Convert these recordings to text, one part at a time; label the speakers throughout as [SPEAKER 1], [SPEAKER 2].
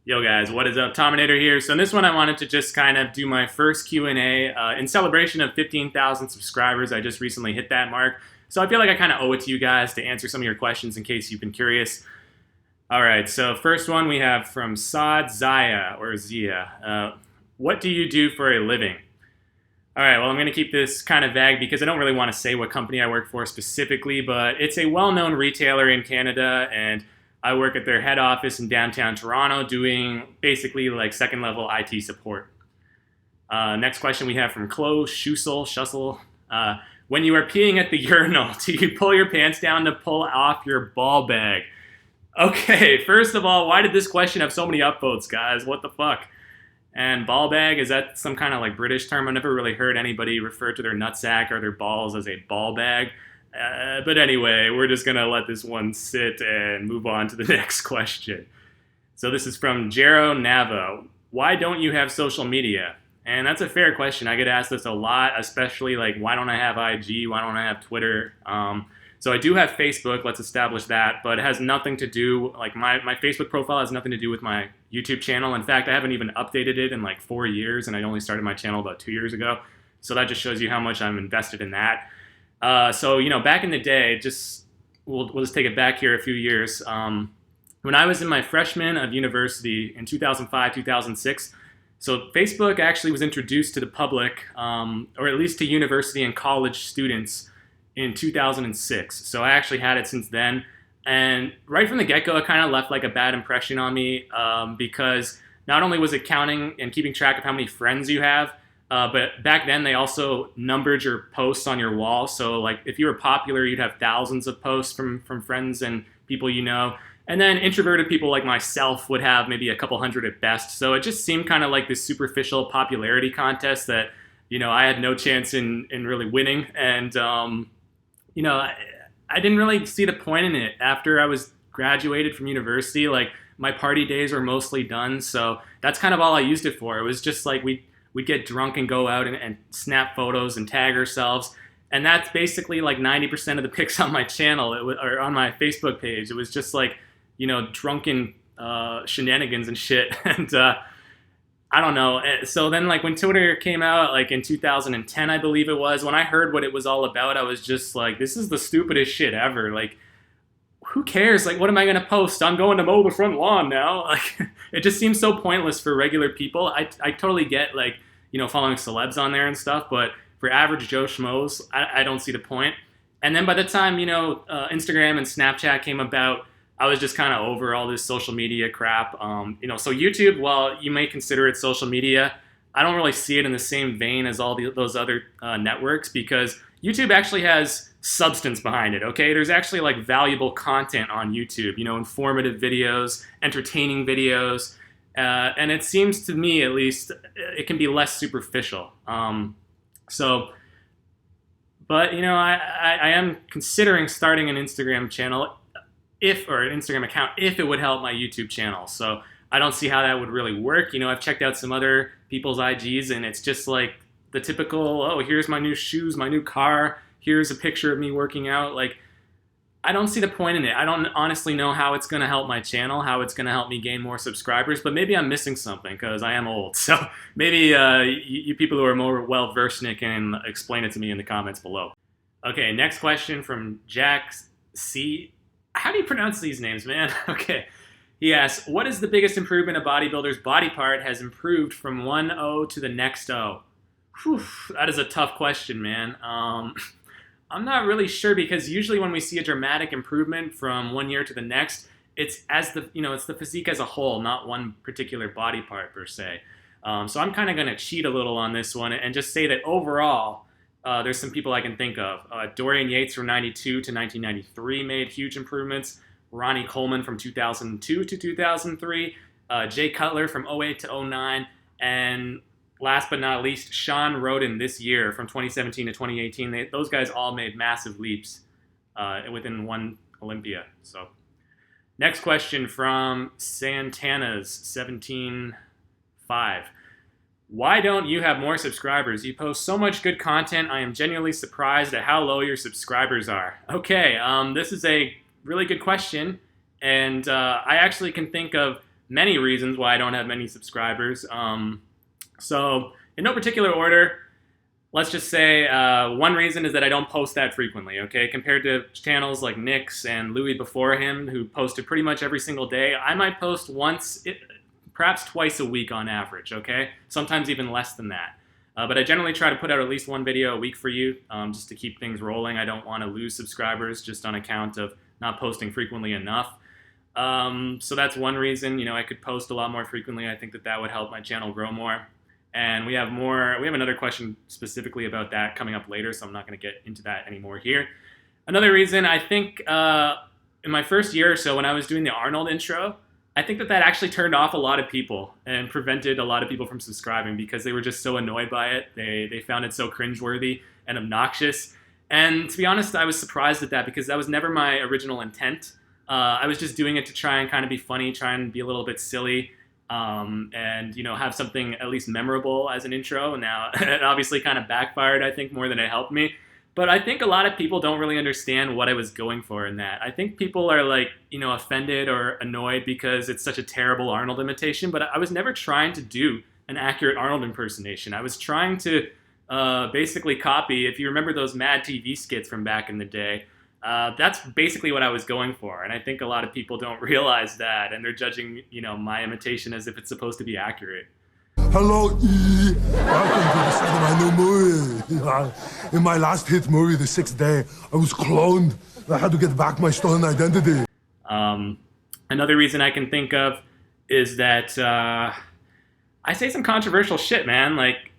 [SPEAKER 1] Yo guys, what is up? Tominator here. So in this one I wanted to just kind of do my first Q&A in celebration of 15,000 subscribers. I just recently hit that mark. So I feel like I kind of owe it to you guys to answer some of your questions in case you've been curious. All right, so first one we have from Saad Zaya, or Zia. What do you do for a living? All right, well, I'm going to keep this kind of vague because I don't really want to say what company I work for specifically, but it's a well-known retailer in Canada, and I work at their head office in downtown Toronto doing basically like second-level IT support. Next question we have from Chloe Schussel. When you are peeing at the urinal, do you pull your pants down to pull off your ball bag? Okay, first of all, why did this question have so many upvotes, guys? What the fuck? And ball bag, is that some kind of like British term? I've never really heard anybody refer to their nutsack or their balls as a ball bag. But anyway, we're just going to let this one sit and move on to the next question. So this is from Jero Navo. Why don't you have social media? And that's a fair question. I get asked this a lot, especially like, why don't I have IG? Why don't I have Twitter? So I do have Facebook, let's establish that, but it has nothing to do, like my Facebook profile has nothing to do with my YouTube channel. In fact, I haven't even updated it in like 4 years, and I only started my channel about 2 years ago. So that just shows you how much I'm invested in that. So, back in the day, we'll just take it back here a few years. When I was in my freshman of university in 2005, 2006, so Facebook actually was introduced to the public, or at least to university and college students, in 2006. So I actually had it since then. And right from the get-go, it kind of left like a bad impression on me because not only was it counting and keeping track of how many friends you have, but back then they also numbered your posts on your wall. So like if you were popular, you'd have thousands of posts from friends and people you know. And then introverted people like myself would have maybe a couple hundred at best. So it just seemed kind of like this superficial popularity contest that, I had no chance in really winning. And, I didn't really see the point in it after I was graduated from university. Like my party days were mostly done. So that's kind of all I used it for. It was just like we'd get drunk and go out and snap photos and tag ourselves. And that's basically like 90% of the pics on my channel or on my Facebook page. It was just like, drunken shenanigans and shit. And I don't know. So then like when Twitter came out, like in 2010, I believe it was, when I heard what it was all about, I was just like, this is the stupidest shit ever. Like, who cares? Like, what am I going to post? I'm going to mow the front lawn now. Like, it just seems so pointless for regular people. I totally get like, following celebs on there and stuff, but for average Joe Schmoes, I don't see the point. And then by the time, Instagram and Snapchat came about, I was just kind of over all this social media crap. So YouTube, while you may consider it social media, I don't really see it in the same vein as all those other networks because YouTube actually has substance behind it, okay? There's actually like valuable content on YouTube, informative videos, entertaining videos, and it seems to me, at least, it can be less superficial. But I am considering starting an Instagram channel or an Instagram account if it would help my YouTube channel. So I don't see how that would really work. I've checked out some other people's IGs and it's just like the typical, oh, here's my new shoes, my new car, here's a picture of me working out. Like, I don't see the point in it. I don't honestly know how it's going to help my channel, how it's going to help me gain more subscribers, but maybe I'm missing something because I am old. So maybe you people who are more well-versed in it can explain it to me in the comments below. Okay, next question from Jack C. How do you pronounce these names, man? Okay. He asks, what is the biggest improvement a bodybuilder's body part has improved from one O to the next O? Whew, that is a tough question, man. I'm not really sure because usually when we see a dramatic improvement from one year to the next, it's it's the physique as a whole, not one particular body part per se. So I'm kind of going to cheat a little on this one and just say that overall, there's some people I can think of. Dorian Yates from 92 to 1993 made huge improvements. Ronnie Coleman from 2002 to 2003. Jay Cutler from 08 to 09. And last but not least, Sean Roden this year from 2017 to 2018. Those guys all made massive leaps within one Olympia. So, next question from Santana's 17.5. Why don't you have more subscribers? You post so much good content. I am genuinely surprised at how low your subscribers are. Okay, this is a really good question, and I actually can think of many reasons why I don't have many subscribers. So in no particular order, let's just say one reason is that I don't post that frequently, okay? Compared to channels like Nick's and Louie before him, who posted pretty much every single day, I might post once, perhaps twice a week on average, okay? Sometimes even less than that. But I generally try to put out at least one video a week for you, just to keep things rolling. I don't want to lose subscribers just on account of not posting frequently enough. So that's one reason. You know, I could post a lot more frequently. I think that that would help my channel grow more. And we have another question specifically about that coming up later, so I'm not going to get into that anymore here. Another reason, I think in my first year or so when I was doing the Arnold intro, I think that actually turned off a lot of people and prevented a lot of people from subscribing because they were just so annoyed by it. They found it so cringeworthy and obnoxious. And to be honest, I was surprised at that because that was never my original intent. I was just doing it to try and kind of be funny, try and be a little bit silly, and, you know, have something at least memorable as an intro. Now, it obviously kind of backfired, I think, more than it helped me. But I think a lot of people don't really understand what I was going for in that. I think people are like, you know, offended or annoyed because it's such a terrible Arnold imitation, but I was never trying to do an accurate Arnold impersonation. I was trying to basically copy, if you remember those Mad TV skits from back in the day, that's basically what I was going for. And I think a lot of people don't realize that, and they're judging, you know, my imitation as if it's supposed to be accurate.
[SPEAKER 2] Hello, E. Welcome to the set of my new movie. In my last hit movie, The Sixth Day, I was cloned. I had to get back my stolen identity.
[SPEAKER 1] Another reason I can think of is that I say some controversial shit, man. Like,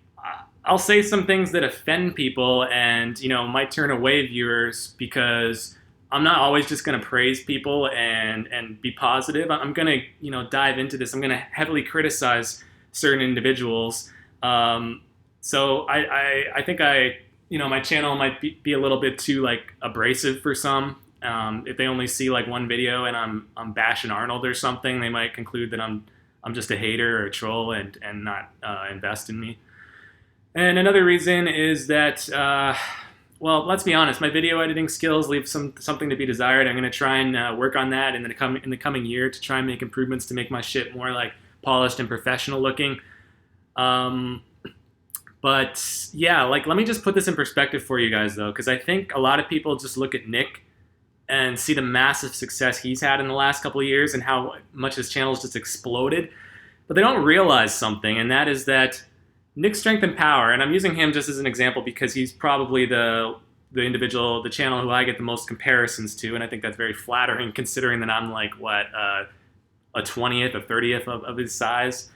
[SPEAKER 1] I'll say some things that offend people and, you know, might turn away viewers because I'm not always just going to praise people and be positive. I'm going to, you know, dive into this. I'm going to heavily criticize certain individuals. So I think you know, my channel might be a little bit too like abrasive for some. If they only see like one video and I'm bashing Arnold or something, they might conclude that I'm just a hater or a troll and not invest in me. And another reason is that, well, let's be honest, my video editing skills leave something to be desired. I'm going to try and work on that in the coming year to try and make improvements to make my shit more like polished and professional looking. But yeah, like, let me just put this in perspective for you guys though, because I think a lot of people just look at Nick and see the massive success he's had in the last couple of years and how much his channel's just exploded. But they don't realize something, and that is that Nick's strength and power, and I'm using him just as an example because he's probably the individual, the channel who I get the most comparisons to, and I think that's very flattering considering that I'm like, what, a 20th, a 30th of his size.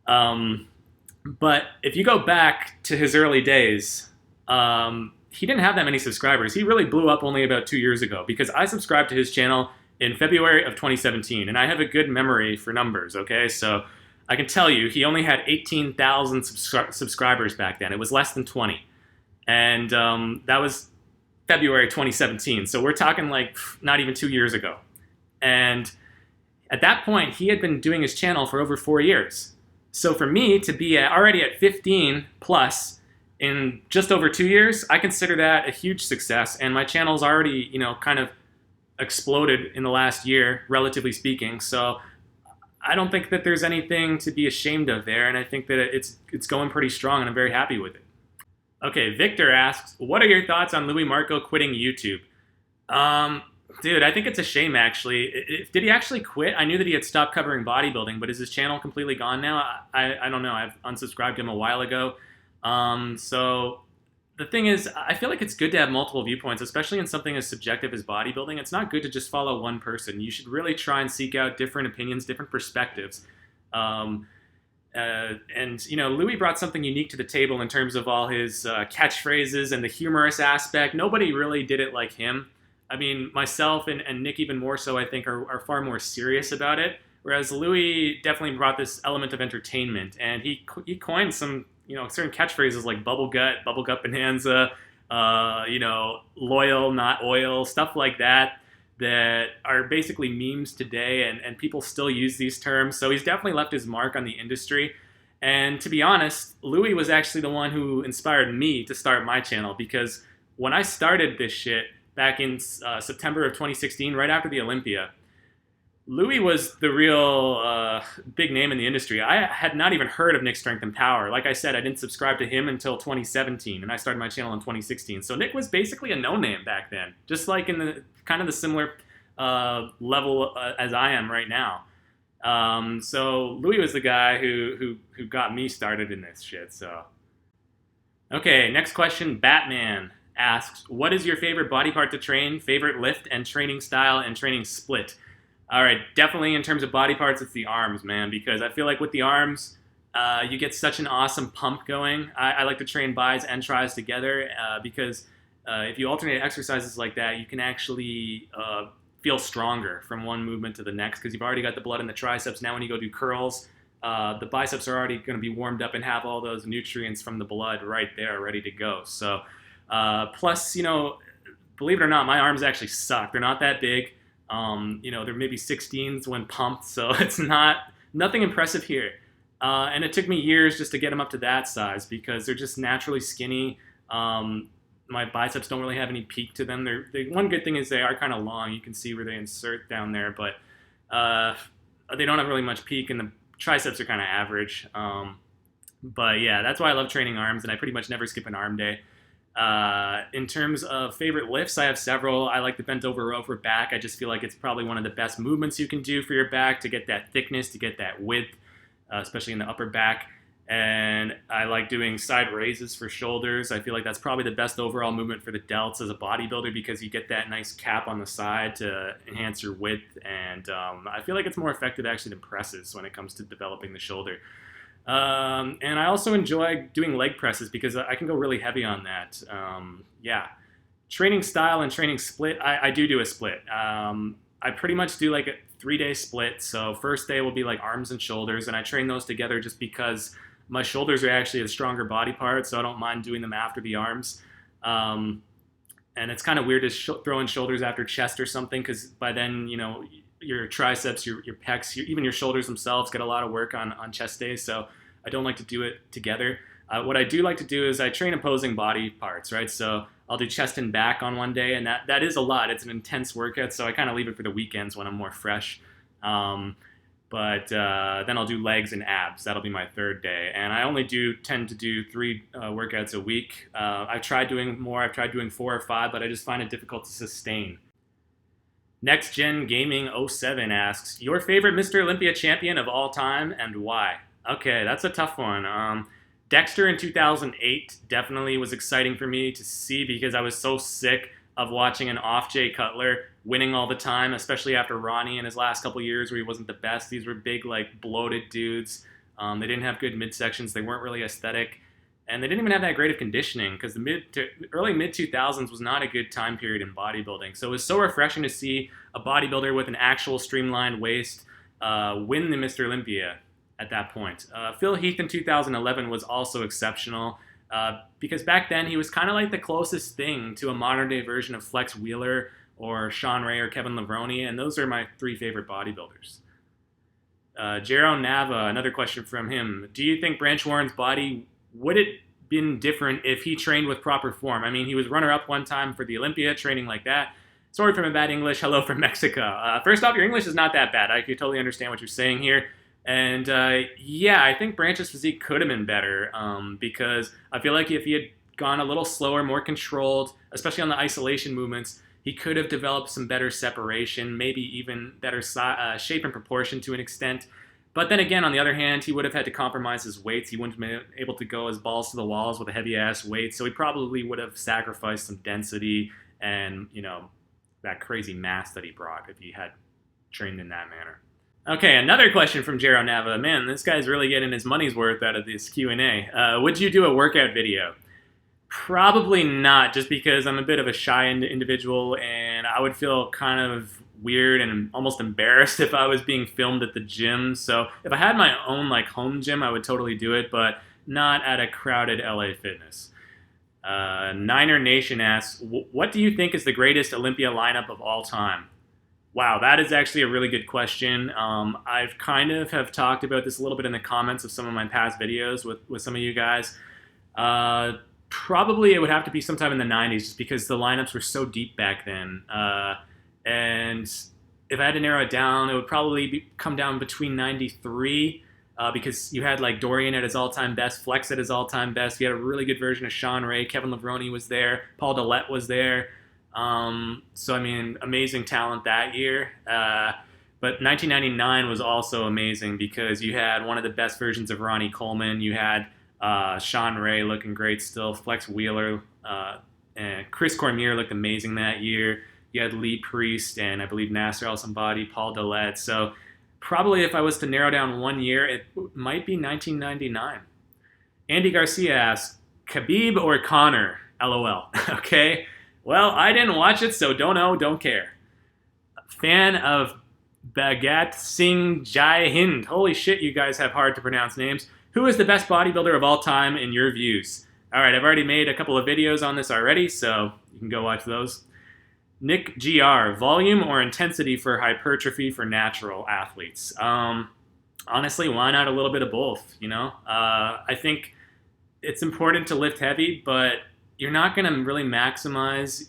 [SPEAKER 1] But if you go back to his early days, he didn't have that many subscribers. He really blew up only about 2 years ago because I subscribed to his channel in February of 2017, and I have a good memory for numbers, okay? So I can tell you, he only had 18,000 subscribers back then. It was less than 20. And that was February 2017. So we're talking like not even 2 years ago. And at that point, he had been doing his channel for over 4 years. So for me to be already at 15 plus in just over 2 years, I consider that a huge success. And my channel's already, you know, kind of exploded in the last year, relatively speaking. So I don't think that there's anything to be ashamed of there, and I think that it's going pretty strong, and I'm very happy with it. Okay, Victor asks, what are your thoughts on Louie Marco quitting YouTube? Dude, I think it's a shame, actually. Did he actually quit? I knew that he had stopped covering bodybuilding, but is his channel completely gone now? I don't know. I've unsubscribed him a while ago. So the thing is, I feel like it's good to have multiple viewpoints, especially in something as subjective as bodybuilding. It's not good to just follow one person. You should really try and seek out different opinions, different perspectives. And, you know, Louie brought something unique to the table in terms of all his catchphrases and the humorous aspect. Nobody really did it like him. I mean, myself and Nick even more so, I think, are far more serious about it. Whereas Louie definitely brought this element of entertainment. And he coined some, you know, certain catchphrases like bubble gut bonanza, you know, loyal, not oil, stuff like that are basically memes today, and people still use these terms. So he's definitely left his mark on the industry. And to be honest, Louie was actually the one who inspired me to start my channel, because when I started this shit back in September of 2016, right after the Olympia, Louie was the real big name in the industry. I had not even heard of Nick Strength and Power. Like I said, I didn't subscribe to him until 2017, and I started my channel in 2016. So Nick was basically a no-name back then, just like in the kind of the similar level as I am right now. So Louie was the guy who got me started in this shit. So okay, next question. Batman asks, "What is your favorite body part to train? Favorite lift and training style and training split?" All right, definitely in terms of body parts, it's the arms, man, because I feel like with the arms, you get such an awesome pump going. I like to train bis and tris together because if you alternate exercises like that, you can actually feel stronger from one movement to the next because you've already got the blood in the triceps. Now when you go do curls, the biceps are already going to be warmed up and have all those nutrients from the blood right there ready to go. So plus, believe it or not, my arms actually suck. They're not that big. They're maybe 16s when pumped, so it's nothing impressive here. And it took me years just to get them up to that size because they're just naturally skinny. My biceps don't really have any peak to them. One good thing is they are kind of long. You can see where they insert down there, but they don't have really much peak, and the triceps are kind of average. But yeah, that's why I love training arms, and I pretty much never skip an arm day. In terms of favorite lifts, I have several. I like the bent over row for back. I just feel like it's probably one of the best movements you can do for your back to get that thickness, to get that width, especially in the upper back. And I like doing side raises for shoulders. I feel like that's probably the best overall movement for the delts as a bodybuilder because you get that nice cap on the side to enhance your width. And I feel like it's more effective actually than presses when it comes to developing the shoulder. And I also enjoy doing leg presses because I can go really heavy on that. Yeah. Training style and training split, I do a split. I pretty much do like a 3-day split. So first day will be like arms and shoulders, and I train those together just because my shoulders are actually a stronger body part, so I don't mind doing them after the arms. And it's kind of weird to throw in shoulders after chest or something because by then, your triceps, your pecs, even your shoulders themselves get a lot of work on chest days, so I don't like to do it together. What I do like to do is I train opposing body parts, right? So I'll do chest and back on one day, and that is a lot. It's an intense workout, so I kind of leave it for the weekends when I'm more fresh. But then I'll do legs and abs. That'll be my third day. And I only tend to do 3 workouts a week. I've tried doing more. I've tried doing 4 or 5, but I just find it difficult to sustain. Next Gen Gaming 07 asks, your favorite Mr. Olympia champion of all time and why? Okay, that's a tough one. Dexter in 2008 definitely was exciting for me to see because I was so sick of watching an off Jay Cutler winning all the time, especially after Ronnie in his last couple years where he wasn't the best. These were big, like, bloated dudes. They didn't have good midsections. They weren't really aesthetic. And they didn't even have that great of conditioning because the early mid-2000s was not a good time period in bodybuilding. So it was so refreshing to see a bodybuilder with an actual streamlined waist win the Mr. Olympia at that point. Phil Heath in 2011 was also exceptional because back then he was kind of like the closest thing to a modern-day version of Flex Wheeler or Sean Ray or Kevin Levrone, and those are my 3 favorite bodybuilders. Jero Nava, another question from him. Do you think Branch Warren's body would it been different if he trained with proper form? I mean, he was runner-up one time for the Olympia, training like that. Sorry for my bad English. Hello from Mexico. First off, your English is not that bad. I can totally understand what you're saying here. And yeah, I think Branch's physique could have been better because I feel like if he had gone a little slower, more controlled, especially on the isolation movements, he could have developed some better separation, maybe even better shape and proportion to an extent. But then again, on the other hand, he would have had to compromise his weights. He wouldn't have been able to go as balls to the walls with a heavy-ass weight, so he probably would have sacrificed some density and, that crazy mass that he brought if he had trained in that manner. Okay, another question from Jero Nava. Man, this guy's really getting his money's worth out of this Q&A. Would you do a workout video? Probably not, just because I'm a bit of a shy individual, and I would feel kind of weird and almost embarrassed if I was being filmed at the gym. So if I had my own home gym, I would totally do it, but not at a crowded LA Fitness. Niner Nation asks, what do you think is the greatest Olympia lineup of all time? Wow, that is actually a really good question. I've kind of have talked about this a little bit in the comments of some of my past videos with some of you guys. Probably it would have to be sometime in the 90s just because the lineups were so deep back then. And if I had to narrow it down, it would probably come down between 93, because you had like Dorian at his all-time best, Flex at his all-time best. You had a really good version of Sean Ray. Kevin Levrone was there. Paul Dillette was there. So, I mean, amazing talent that year. But 1999 was also amazing because you had one of the best versions of Ronnie Coleman. You had Sean Ray looking great still. Flex Wheeler. And Chris Cormier looked amazing that year. You had Lee Priest and I believe Nasser El-Sambadi, Paul Dillette. So probably if I was to narrow down one year, it might be 1999. Andy Garcia asks, Khabib or Conor? LOL. Okay. Well, I didn't watch it, so don't know, don't care. Fan of Bhagat Singh Jai Hind. Holy shit, you guys have hard to pronounce names. Who is the best bodybuilder of all time in your views? All right, I've already made a couple of videos on this already, so you can go watch those. Nick GR, volume or intensity for hypertrophy for natural athletes? Honestly, why not a little bit of both, you know? I think it's important to lift heavy, but you're not going to really maximize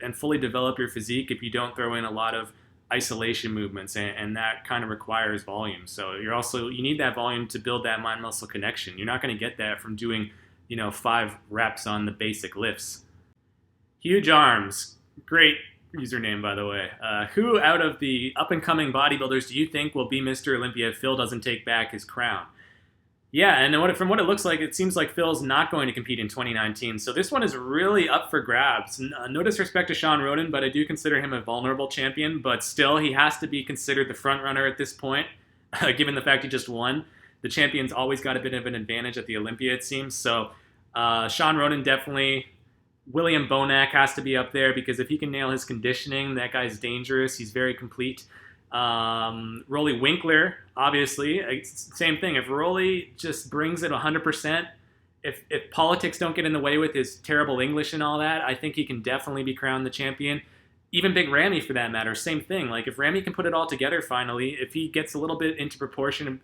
[SPEAKER 1] and fully develop your physique if you don't throw in a lot of isolation movements, and that kind of requires volume. So you need that volume to build that mind-muscle connection. You're not going to get that from doing 5 reps on the basic lifts. Huge Arms, great username, by the way. Who out of the up-and-coming bodybuilders do you think will be Mr. Olympia if Phil doesn't take back his crown? Yeah, and from what it looks like, it seems like Phil's not going to compete in 2019. So this one is really up for grabs. No disrespect to Sean Roden, but I do consider him a vulnerable champion. But still, he has to be considered the front runner at this point, given the fact he just won. The champion's always got a bit of an advantage at the Olympia, it seems. So Sean Roden definitely. William Bonac has to be up there because if he can nail his conditioning, that guy's dangerous. He's very complete. Rolly Winkler, obviously, same thing. If Rolly just brings it 100%, if politics don't get in the way with his terrible English and all that, I think he can definitely be crowned the champion. Even Big Ramy, for that matter, same thing. Like if Ramy can put it all together finally, if he gets a little bit into proportion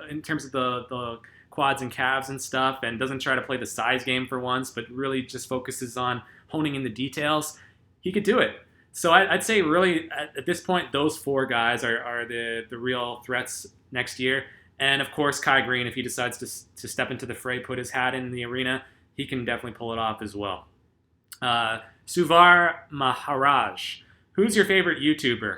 [SPEAKER 1] in terms of the quads and calves and stuff, and doesn't try to play the size game for once, but really just focuses on honing in the details, he could do it. So I'd say really at this point, those 4 guys are the real threats next year. And of course, Kai Green, if he decides to step into the fray, put his hat in the arena, he can definitely pull it off as well. Suvar Maharaj, who's your favorite YouTuber?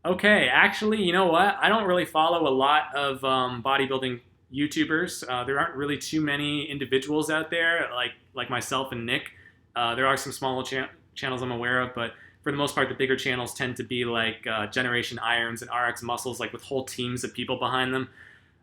[SPEAKER 1] Okay, actually, you know what? I don't really follow a lot of bodybuilding YouTubers. There aren't really too many individuals out there like myself and Nick. There are some smaller channels I'm aware of, but for the most part, the bigger channels tend to be like Generation Irons and RX Muscles, like with whole teams of people behind them.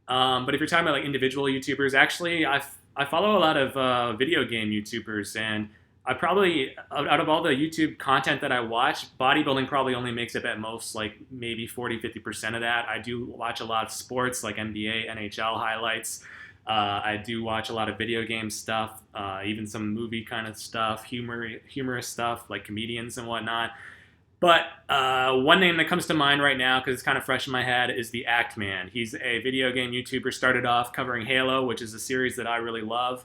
[SPEAKER 1] But if you're talking about like individual YouTubers, actually, I follow a lot of video game YouTubers, and I probably, out of all the YouTube content that I watch, bodybuilding probably only makes up at most like maybe 40-50% of that. I do watch a lot of sports like NBA, NHL highlights. I do watch a lot of video game stuff, even some movie kind of stuff, humorous stuff like comedians and whatnot. But one name that comes to mind right now, because it's kind of fresh in my head, is the Act Man. He's a video game YouTuber, started off covering Halo, which is a series that I really love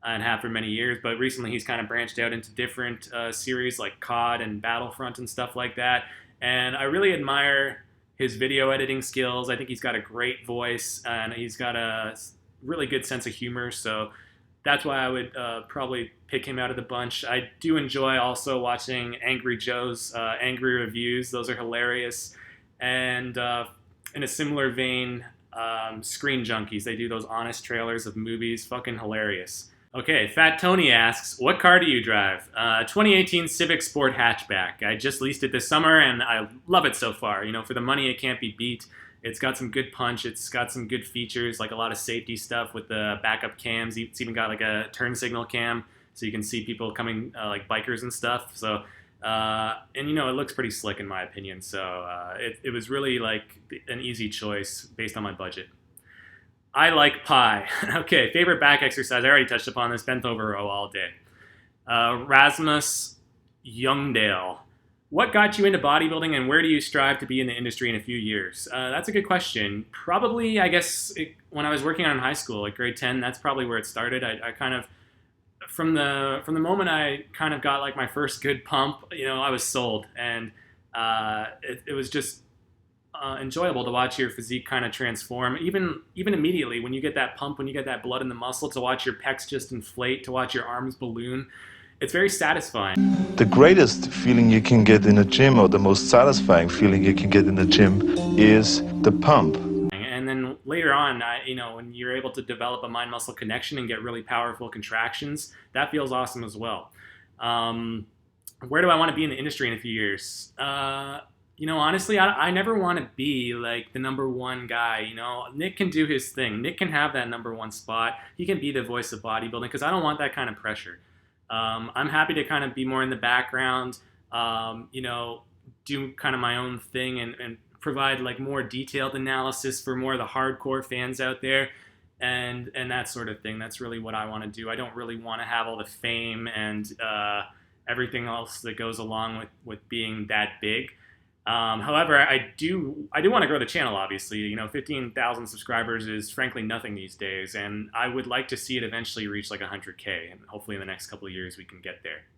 [SPEAKER 1] and have for many years, but recently he's kind of branched out into different series like COD and Battlefront and stuff like that. And I really admire his video editing skills. I think he's got a great voice, and he's got a really good sense of humor, so that's why I would probably pick him out of the bunch. I do enjoy also watching Angry Joe's angry reviews. Those are hilarious. And in a similar vein, Screen Junkies. They do those honest trailers of movies. Fucking hilarious. Okay, Fat Tony asks, what car do you drive? 2018 Civic Sport hatchback. I just leased it this summer, and I love it so far. You know, for the money, it can't be beat. It's got some good punch. It's got some good features, like a lot of safety stuff with the backup cams. It's even got like a turn signal cam, so you can see people coming, like bikers and stuff. So, and you know, it looks pretty slick in my opinion. So it was really like an easy choice based on my budget. I like pie. Okay, favorite back exercise. I already touched upon this. Bent over row all day. Rasmus Youngdale. What got you into bodybuilding, and where do you strive to be in the industry in a few years? That's a good question. Probably, I guess, when I was working on in high school, like grade 10, that's probably where it started. I kind of, from the moment I kind of got like my first good pump, you know, I was sold. And it was just enjoyable to watch your physique kind of transform, even immediately when you get that pump, when you get that blood in the muscle, to watch your pecs just inflate, to watch your arms balloon. It's very satisfying.
[SPEAKER 3] The greatest feeling you can get in a gym, or the most satisfying feeling you can get in the gym, is the pump.
[SPEAKER 1] And then later on, when you're able to develop a mind-muscle connection and get really powerful contractions, that feels awesome as well. Where do I want to be in the industry in a few years? Honestly, I never want to be like the number one guy. Nick can do his thing. Nick can have that number one spot. He can be the voice of bodybuilding, because I don't want that kind of pressure. I'm happy to kind of be more in the background, do kind of my own thing and provide like more detailed analysis for more of the hardcore fans out there, and that sort of thing. That's really what I want to do. I don't really want to have all the fame and everything else that goes along with being that big. However, I do want to grow the channel, obviously. 15,000 subscribers is frankly nothing these days, and I would like to see it eventually reach like 100K, and hopefully in the next couple of years we can get there.